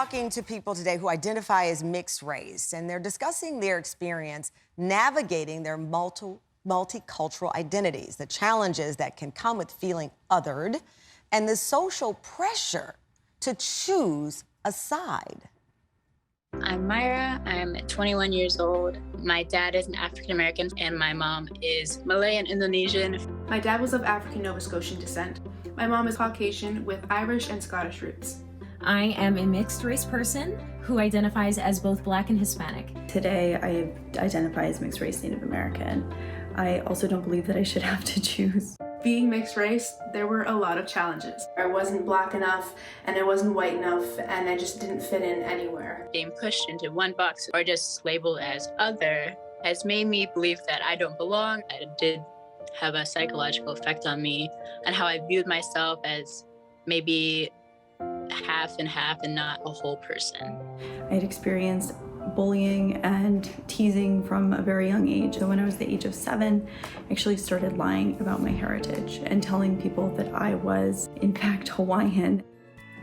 talking to people today who identify as mixed race, and they're discussing their experience navigating their multicultural identities, the challenges that can come with feeling othered, and the social pressure to choose a side. I'm Myra. I'm 21 years old. My dad is an African American and my mom is Malay and Indonesian. My dad was of African Nova Scotian descent. My mom is Caucasian with Irish and Scottish roots. I am a mixed race person who identifies as both Black and Hispanic. Today, I identify as mixed race Native American. I also don't believe that I should have to choose. Being mixed race, there were a lot of challenges. I wasn't Black enough and I wasn't white enough and I just didn't fit in anywhere. Being pushed into one box or just labeled as other has made me believe that I don't belong. It did have a psychological effect on me and how I viewed myself as maybe half and half and not a whole person. I had experienced bullying and teasing from a very young age. So when I was the age of 7, I actually started lying about my heritage and telling people that I was, in fact, Hawaiian.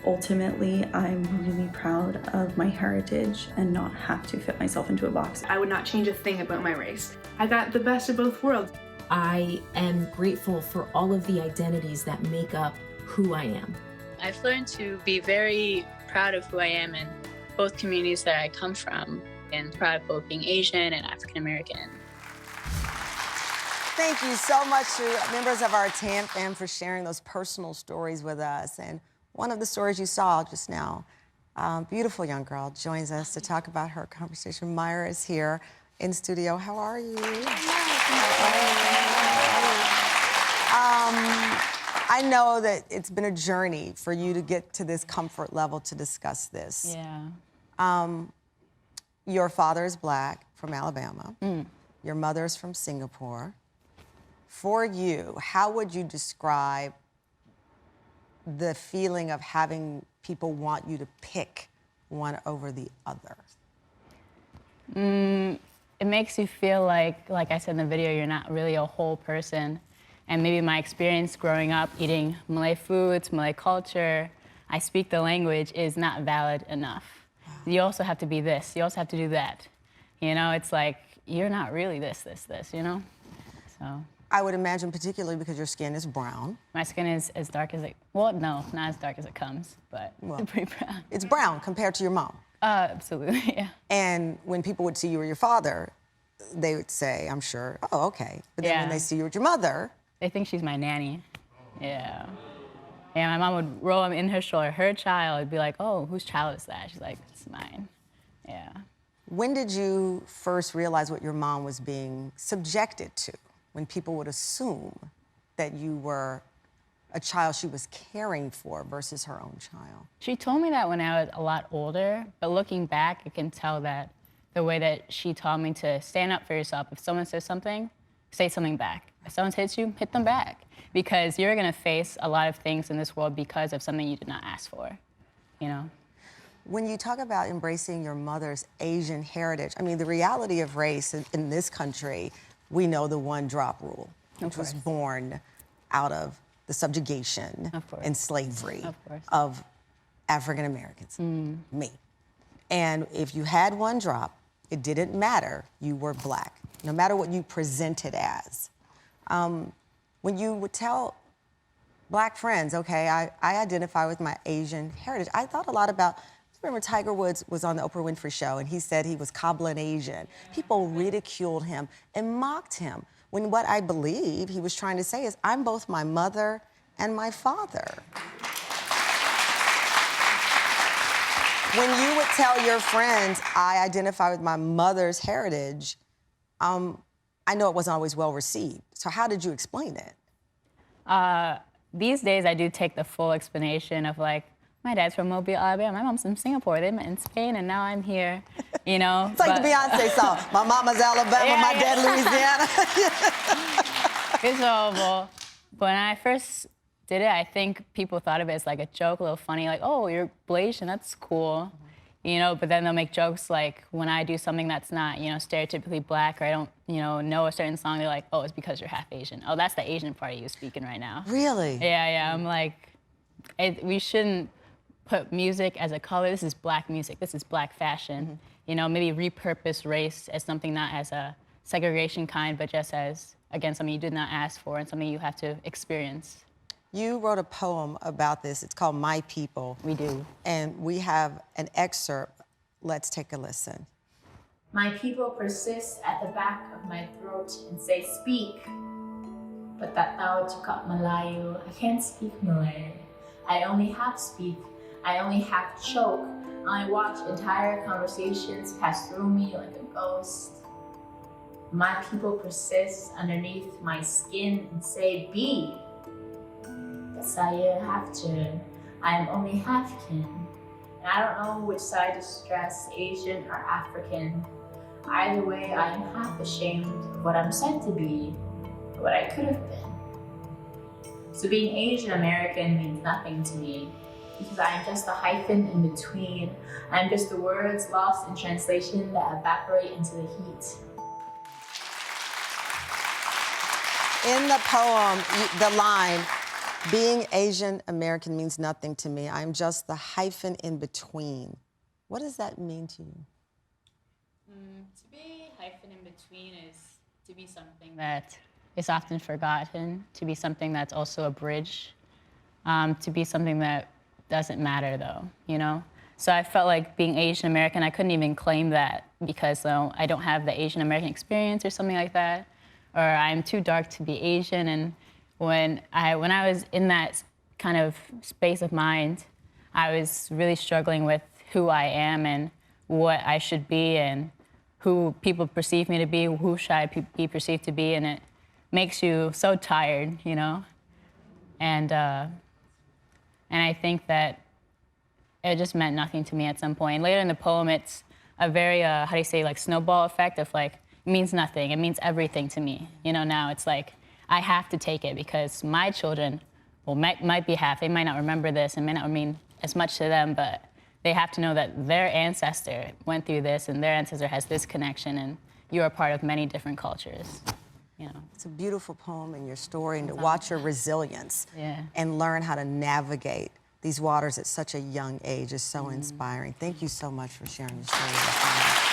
Ultimately, I'm really proud of my heritage and not have to fit myself into a box. I would not change a thing about my race. I got the best of both worlds. I am grateful for all of the identities that make up who I am. I've learned to be very proud of who I am in both communities that I come from, and proud of both being Asian and African American. Thank you so much to members of our TAM fam for sharing those personal stories with us. And one of the stories you saw just now, beautiful young girl joins us to talk about her conversation. Myra is here in studio. How are you? I know that it's been a journey for you to get to this comfort level to discuss this. Yeah. Your father is Black from Alabama. Your mother is from Singapore. For you, how would you describe the feeling of having people want you to pick one over the other? It makes you feel like I said in the video, you're not really a whole person. And maybe my experience growing up eating Malay foods, Malay culture, I speak the language is not valid enough. You also have to be this, you also have to do that. You know, it's like, you're not really this, you know? So. I would imagine particularly because your skin is brown. My skin is as dark as it, well, no, not as dark as it comes, but it's pretty brown. It's brown compared to your mom. Absolutely, yeah. And when people would see you or your father, they would say, I'm sure, oh, okay. But then when they see you with your mother, they think she's my nanny. Yeah. Yeah, my mom would roll him in her shoulder, her child, would be like, oh, whose child is that? She's like, it's mine. Yeah. When did you first realize what your mom was being subjected to? When people would assume that you were a child she was caring for versus her own child? She told me that when I was a lot older, but looking back, I can tell that the way that she taught me to stand up for yourself. If someone says something, say something back. If someone hits you, hit them back. Because you're gonna face a lot of things in this world because of something you did not ask for, you know? When you talk about embracing your mother's Asian heritage, I mean, the reality of race in this country, we know the one-drop rule, which was born out of the subjugation and slavery of African Americans, me. And if you had one drop, it didn't matter, you were Black, no matter what you presented as. When you would tell Black friends, okay, I identify with my Asian heritage, I thought a lot about, remember Tiger Woods was on the Oprah Winfrey Show and he said he was cobbling Asian. People ridiculed him and mocked him when what I believe he was trying to say is, I'm both my mother and my father. When you would tell your friends, I identify with my mother's heritage, I know it wasn't always well received. So how did you explain it? These days, I do take the full explanation of like, my dad's from Mobile, Alabama. My mom's from Singapore. They met in Spain, and now I'm here, you know? It's like the Beyonce song. My mama's Alabama, my dad Louisiana. It's horrible. But when I first did it, I think people thought of it as like a joke, a little funny, like, oh, you're Blasian, that's cool. You know, but then they'll make jokes like when I do something that's not, you know, stereotypically Black or I don't, you know a certain song, they're like, oh, it's because you're half Asian. Oh, that's the Asian part of you speaking right now. Really? Yeah, I'm like, we shouldn't put music as a color. This is Black music. This is Black fashion. You know, maybe repurpose race as something not as a segregation kind, but just as, again, something you did not ask for and something you have to experience. You wrote a poem about this. It's called My People. We do. And we have an excerpt. Let's take a listen. My people persist at the back of my throat and say, speak. But that tao cakap Malayu, I can't speak Malay. I only half speak. I only half choke. I watch entire conversations pass through me like a ghost. My people persist underneath my skin and say, be. But saya have to. I am only half kin. And I don't know which side to stress, Asian or African. Either way, I am half ashamed of what I'm said to be, or what I could have been. So being Asian American means nothing to me, because I am just a hyphen in between. I am just the words lost in translation that evaporate into the heat. In the poem, the line, being Asian American means nothing to me. I'm just the hyphen in between. What does that mean to you? To be hyphen in between is to be something that is often forgotten, to be something that's also a bridge, to be something that doesn't matter though, you know? So I felt like being Asian American, I couldn't even claim that because I don't have the Asian American experience or something like that, or I'm too dark to be Asian. And when I was in that kind of space of mind, I was really struggling with who I am and what I should be and who people perceive me to be, who should I be perceived to be, and it makes you so tired, you know? And I think that it just meant nothing to me at some point. Later in the poem, it's a very, how do you say, like snowball effect of like, it means nothing, it means everything to me. You know, now it's like, I have to take it because my children, well, might be half, they might not remember this, and may not mean as much to them, but they have to know that their ancestor went through this and their ancestor has this connection and you are part of many different cultures, you know. It's a beautiful poem in your story, and to watch your resilience and learn how to navigate these waters at such a young age is so inspiring. Thank you so much for sharing your story with us.